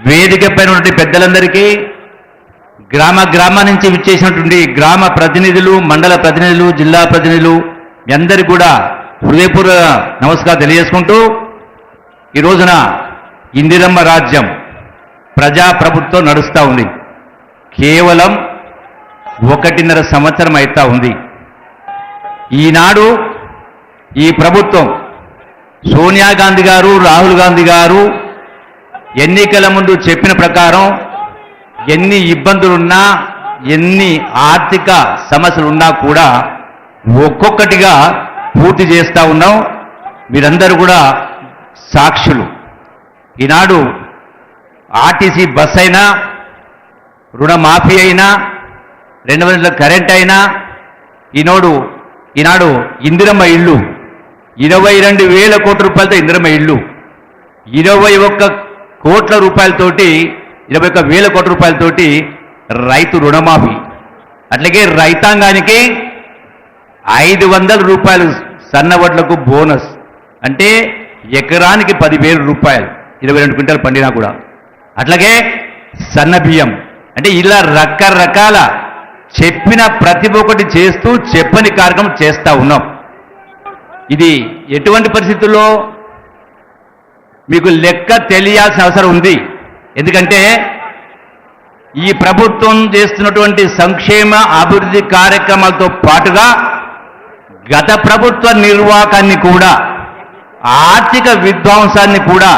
వేదిక పైన ఉన్న పెద్దలందరికీ, గ్రామ నుంచి విచ్చేసినటువంటి గ్రామ ప్రతినిధులు, మండల ప్రతినిధులు, జిల్లా ప్రతినిధులు మీ అందరికీ కూడా హృదయపూర్వక నమస్కారం తెలియజేసుకుంటూ, ఈ రోజున ఇందిరమ్మ రాజ్యం ప్రజాప్రభుత్వం నడుస్తూ ఉంది. కేవలం 1.5 సంవత్సరం అవుతా ఉంది. ఈనాడు ఈ ప్రభుత్వం సోనియా గాంధీ గారు, రాహుల్ గాంధీ గారు ఎన్నికల ముందు చెప్పిన ప్రకారం ఎన్ని ఇబ్బందులున్నా, ఎన్ని ఆర్థిక సమస్యలున్నా కూడా ఒక్కొక్కటిగా పూర్తి చేస్తూ ఉన్నాం. మీరందరూ కూడా సాక్షులు. ఈనాడు ఆర్టీసీ బస్ అయినా, రుణమాఫీ అయినా, 200 కరెంట్ అయినా, ఈనాడు ఇందిరమ్మ ఇళ్ళు 22,000 కోట్ల రూపాయలతో ఇందిరమ్మ ఇళ్ళు, 21 కోట్ల రూపాయలతోటి 21,000 కోట్ల రూపాయలతోటి రైతు రుణమాఫీ, అట్లాగే రైతాంగానికి 500 రూపాయలు సన్నవడ్లకు బోనస్, అంటే ఎకరానికి 10,000 రూపాయలు 22 క్వింటాలు పండినా కూడా. అట్లాగే సన్న బియ్యం, అంటే ఇలా రకరకాల చెప్పిన ప్రతి ఒక్కటి చేస్తూ చెప్పని కార్యక్రమం చేస్తూ ఉన్నాం. ఇది ఎటువంటి పరిస్థితుల్లో మీకు లెక్క తెలియాల్సిన అవసరం ఉంది. ఎందుకంటే ఈ ప్రభుత్వం చేస్తున్నటువంటి సంక్షేమ అభివృద్ధి కార్యక్రమాలతో పాటుగా గత ప్రభుత్వ నిర్వాహకాన్ని కూడా, ఆర్థిక విధ్వంసాన్ని కూడా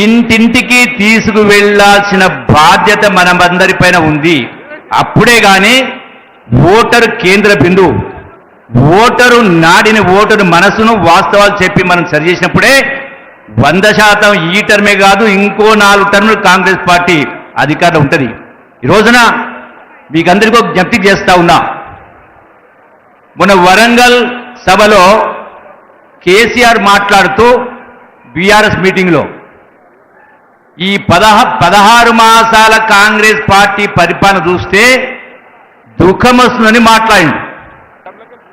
ఇంటింటికి తీసుకువెళ్లాల్సిన బాధ్యత మనమందరిపైన ఉంది. అప్పుడే కానీ ఓటరు కేంద్ర బిందువు, ఓటరు నాడిని, ఓటరు మనసును, వాస్తవాలు చెప్పి మనం సరిచేసినప్పుడే 100% ఈ టర్మే కాదు, ఇంకో 4 టర్ములు కాంగ్రెస్ పార్టీ అధికారంలో ఉంటుంది. ఈ రోజున మీకందరికీ ఒక జ్ఞప్తి చేస్తా ఉన్నా. మొన్న వరంగల్ సభలో కేసీఆర్ మాట్లాడుతూ బీఆర్ఎస్ మీటింగ్లో ఈ 16 మాసాల కాంగ్రెస్ పార్టీ పరిపాలన చూస్తే దుఃఖం వస్తుందని మాట్లాడింది.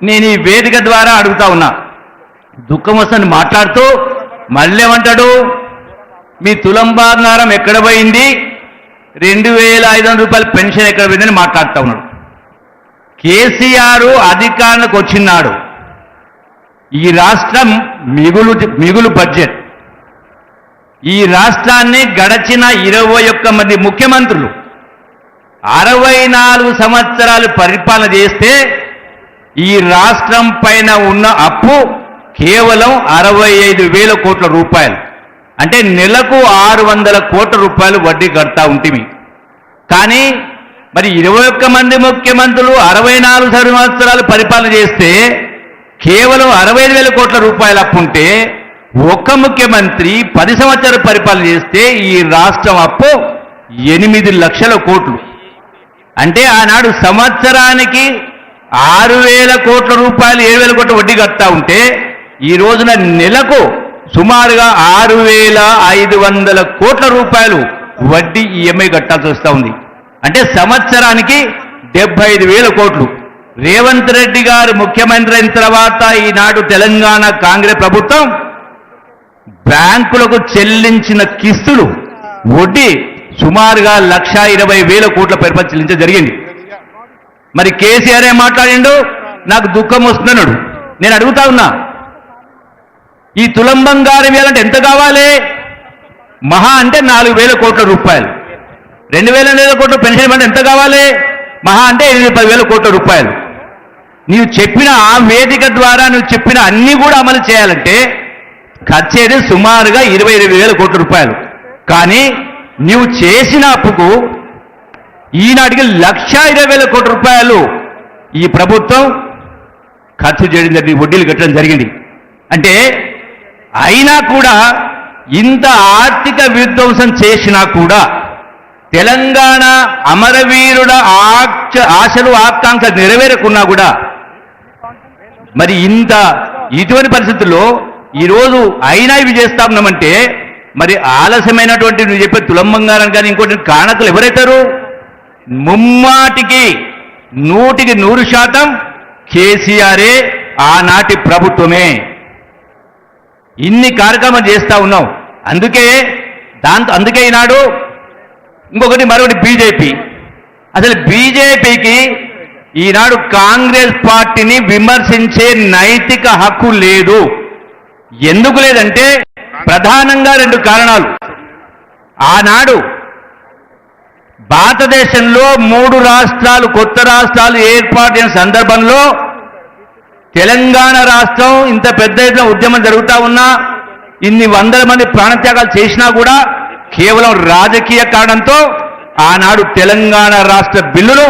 నేను ఈ వేదిక ద్వారా అడుగుతా ఉన్నా, దుఃఖం వస్తుందని మాట్లాడుతూ మళ్ళీ ఏమంటాడు, మీ తులం బంగారం ఎక్కడ పోయింది, 2,500 రూపాయల పెన్షన్ ఎక్కడ పోయిందని మాట్లాడుతూ ఉన్నాడు. కేసీఆర్ అధికారానికి వచ్చినాడు ఈ రాష్ట్రం మిగులు బడ్జెట్, ఈ రాష్ట్రాన్ని గడచిన 21 మంది ముఖ్యమంత్రులు 64 సంవత్సరాలు పరిపాలన చేస్తే ఈ రాష్ట్రం పైన ఉన్న అప్పు కేవలం 65,000 కోట్ల రూపాయలు, అంటే నెలకు 600 కోట్ల రూపాయలు వడ్డీ కడతా ఉంటుంది. కానీ మరి 21 మంది ముఖ్యమంత్రులు 64 సంవత్సరాలు పరిపాలన చేస్తే కేవలం 65,000 కోట్ల రూపాయలు అప్పు ఉంటే, ఒక్క ముఖ్యమంత్రి 10 సంవత్సరాలు పరిపాలన చేస్తే ఈ రాష్ట్రం అప్పు 8 లక్షల కోట్లు. అంటే ఆనాడు సంవత్సరానికి 6,000 కోట్ల రూపాయలు, 7,000 కోట్ల వడ్డీ కడతా ఉంటే ఈ రోజున నెలకు సుమారుగా 6,500 కోట్ల రూపాయలు వడ్డీ ఈఎంఐ కట్టాల్సి వస్తూ ఉంది. అంటే సంవత్సరానికి 75,000 కోట్లు. రేవంత్ రెడ్డి గారు ముఖ్యమంత్రి అయిన తర్వాత ఈనాడు తెలంగాణ కాంగ్రెస్ ప్రభుత్వం బ్యాంకులకు చెల్లించిన కిస్తులు వడ్డీ సుమారుగా 1,20,000 కోట్ల పరిపాలన చెల్లించడం జరిగింది. మరి కేసీఆర్ ఏం మాట్లాడిండు, నాకు దుఃఖం వస్తున్నాడు. నేను అడుగుతా ఉన్నా, ఈ తులం బంగారం ఇవ్వాలంటే ఎంత కావాలి? మహా అంటే 4,000 కోట్ల రూపాయలు. 2,000 కోట్ల పెన్షన్ ఇవ్వాలంటే ఎంత కావాలి? మహా అంటే 8,000 కోట్ల రూపాయలు. నీవు చెప్పిన ఆ వేదిక ద్వారా నువ్వు చెప్పిన అన్నీ కూడా అమలు చేయాలంటే ఖర్చేది సుమారుగా 22,000 కోట్ల రూపాయలు. కానీ నీవు చేసిన అప్పుకు ఈనాటికి 1,20,000 కోట్ల రూపాయలు ఈ ప్రభుత్వం ఖర్చు చేయడం జరిగింది, వడ్డీలు కట్టడం జరిగింది. అంటే అయినా కూడా ఇంత ఆర్థిక విధ్వంసం చేసినా కూడా తెలంగాణ అమరవీరుల ఆశలు ఆకాంక్షలు నెరవేరకున్నా కూడా మరి ఇటువంటి పరిస్థితుల్లో ఈరోజు అయినా ఇవి చేస్తా ఉన్నామంటే మరి ఆలస్యమైనటువంటి నువ్వు చెప్పే తులం బంగారం కానీ ఇంకోటి కారణకులు ఎవరైతారు? ముమ్మాటికి 100% కేసీఆరే, ఆనాటి ప్రభుత్వమే. ఇన్ని కార్యక్రమాలు చేస్తా ఉన్నాం. అందుకే అందుకే ఈనాడు మరొకటి బీజేపీ. అసలు బీజేపీకి ఈనాడు కాంగ్రెస్ పార్టీని విమర్శించే నైతిక హక్కు లేదు. ఎందుకు లేదంటే ప్రధానంగా 2 కారణాలు. ఆనాడు భారతదేశంలో 3 రాష్ట్రాలు, కొత్త రాష్ట్రాలు ఏర్పాటైన సందర్భంలో తెలంగాణ రాష్ట్రం ఇంత పెద్ద ఎత్తున ఉద్యమం జరుగుతూ ఉన్నా, ఇన్ని వందల మంది ప్రాణత్యాగాలు చేసినా కూడా కేవలం రాజకీయ కారణంతో ఆనాడు తెలంగాణ రాష్ట్ర బిల్లును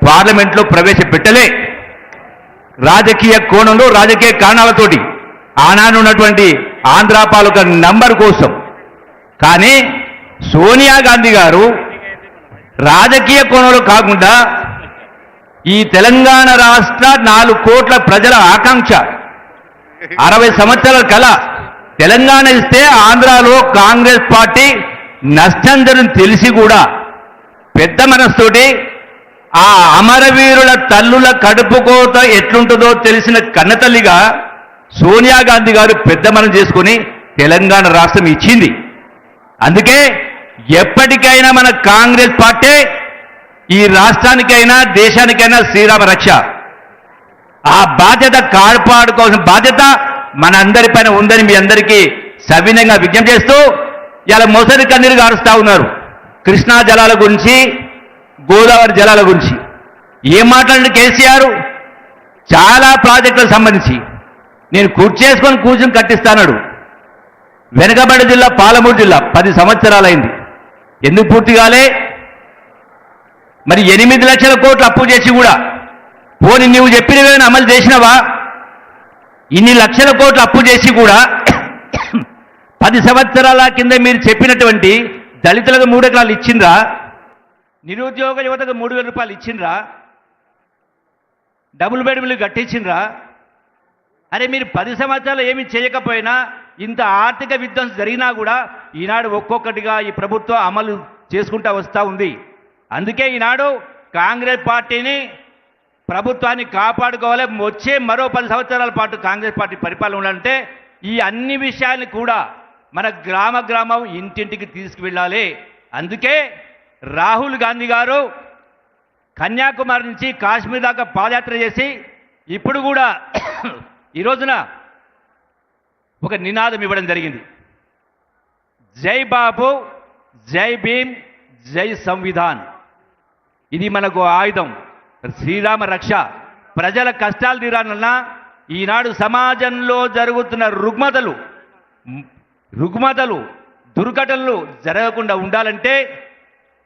పార్లమెంట్లో ప్రవేశపెట్టలే. రాజకీయ కోణంలో రాజకీయ కారణాలతోటి ఆనాడు ఉన్నటువంటి ఆంధ్ర పాలక నంబర్ కోసం. కానీ సోనియా గాంధీ గారు రాజకీయ కోణంలో కాకుండా ఈ తెలంగాణ రాష్ట్ర 4 కోట్ల ప్రజల ఆకాంక్ష, 60 సంవత్సరాల కళ, తెలంగాణ ఇస్తే ఆంధ్రాలో కాంగ్రెస్ పార్టీ నష్టం జరుగుతుంది తెలిసి కూడా పెద్ద మనస్తోటి ఆ అమరవీరుల తల్లుల కడుపు కోత ఎట్లుంటుందో తెలిసిన కన్నతల్లిగా సోనియా గాంధీ గారు పెద్ద మనం చేసుకుని తెలంగాణ రాష్ట్రం ఇచ్చింది. అందుకే ఎప్పటికైనా మన కాంగ్రెస్ పార్టీ ఈ రాష్ట్రానికైనా దేశానికైనా శ్రీరామ రక్ష. ఆ బాధ్యత కాపాడుకోవాల్సిన బాధ్యత మనందరిపైన ఉందని మీ అందరికీ సవినయంగా విజ్ఞప్తి చేస్తూ ఇలా మొసరి కన్నీరు గారుస్తా ఉన్నారు. కృష్ణా జలాల గురించి, గోదావరి జలాల గురించి ఏం మాట్లాడిన కేసీఆర్ చాలా ప్రాజెక్టులకు సంబంధించి నేను కూర్చుని కట్టిస్తాడు. వెనకబడి జిల్లా పాలమూరు జిల్లా 10 సంవత్సరాలైంది, ఎందుకు పూర్తి కాలే? మరి 8 లక్షల కోట్లు అప్పు చేసి కూడా పోనీ నువ్వు చెప్పినవేమైనా అమలు చేసినవా? ఇన్ని లక్షల కోట్లు అప్పు చేసి కూడా 10 సంవత్సరాల కింద మీరు చెప్పినటువంటి దళితులకు 3 ఎకరాలు ఇచ్చిండ్రా? నిరుద్యోగ యువతకు 3,000 రూపాయలు ఇచ్చిండ్రా? డబుల్ బెడ్రూమ్లు కట్టించిండ్రా? అరే మీరు 10 సంవత్సరాలు ఏమి చేయకపోయినా ఇంత ఆర్థిక విధ్వంసం జరిగినా కూడా ఈనాడు ఒక్కొక్కటిగా ఈ ప్రభుత్వం అమలు చేసుకుంటూ వస్తూ ఉంది. అందుకే ఈనాడు కాంగ్రెస్ పార్టీని, ప్రభుత్వాన్ని కాపాడుకోవాలి. వచ్చే మరో 10 సంవత్సరాల పాటు కాంగ్రెస్ పార్టీ పరిపాలన ఉండాలంటే ఈ అన్ని విషయాల్ని కూడా మన గ్రామం ఇంటింటికి తీసుకువెళ్ళాలి. అందుకే రాహుల్ గాంధీ గారు కన్యాకుమారి నుంచి కాశ్మీర్ దాకా పాదయాత్ర చేసి ఇప్పుడు కూడా ఈ రోజున ఒక నినాదం ఇవ్వడం జరిగింది. జై బాబు, జై భీమ్, జై సంవిధాన్. ఇది మనకు ఆయుధం, శ్రీరామ రక్ష. ప్రజల కష్టాలు తీరాలన్నా, ఈనాడు సమాజంలో జరుగుతున్న రుగ్మతలు దుర్ఘటనలు జరగకుండా ఉండాలంటే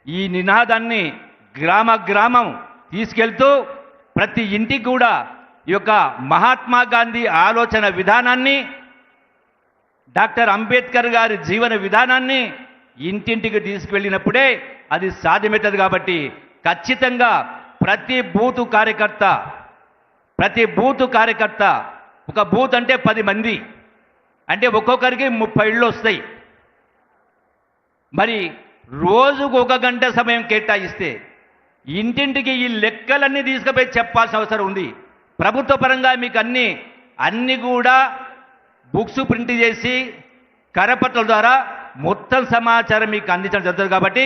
ఈ నినాదాన్ని గ్రామం తీసుకెళ్తూ ప్రతి ఇంటికి కూడా ఈ యొక్క మహాత్మా గాంధీ ఆలోచన విధానాన్ని, డాక్టర్ అంబేద్కర్ గారి జీవన విధానాన్ని ఇంటింటికి తీసుకువెళ్ళినప్పుడే అది సాధ్యమవుతుంది. కాబట్టి ఖచ్చితంగా ప్రతి బూతు కార్యకర్త, ఒక బూత్ అంటే 10 మంది అంటే ఒక్కొక్కరికి 30 ఇళ్ళు వస్తాయి. మరి రోజుకు 1 గంట సమయం కేటాయిస్తే ఇంటింటికి ఈ లెక్కలన్నీ తీసుకుపోయి చెప్పాల్సిన అవసరం ఉంది. ప్రభుత్వ పరంగా మీకు అన్ని కూడా బుక్స్ ప్రింట్ చేసి కరపత్రాల ద్వారా మొత్తం సమాచారం మీకు అందించడం జరుగుతుంది. కాబట్టి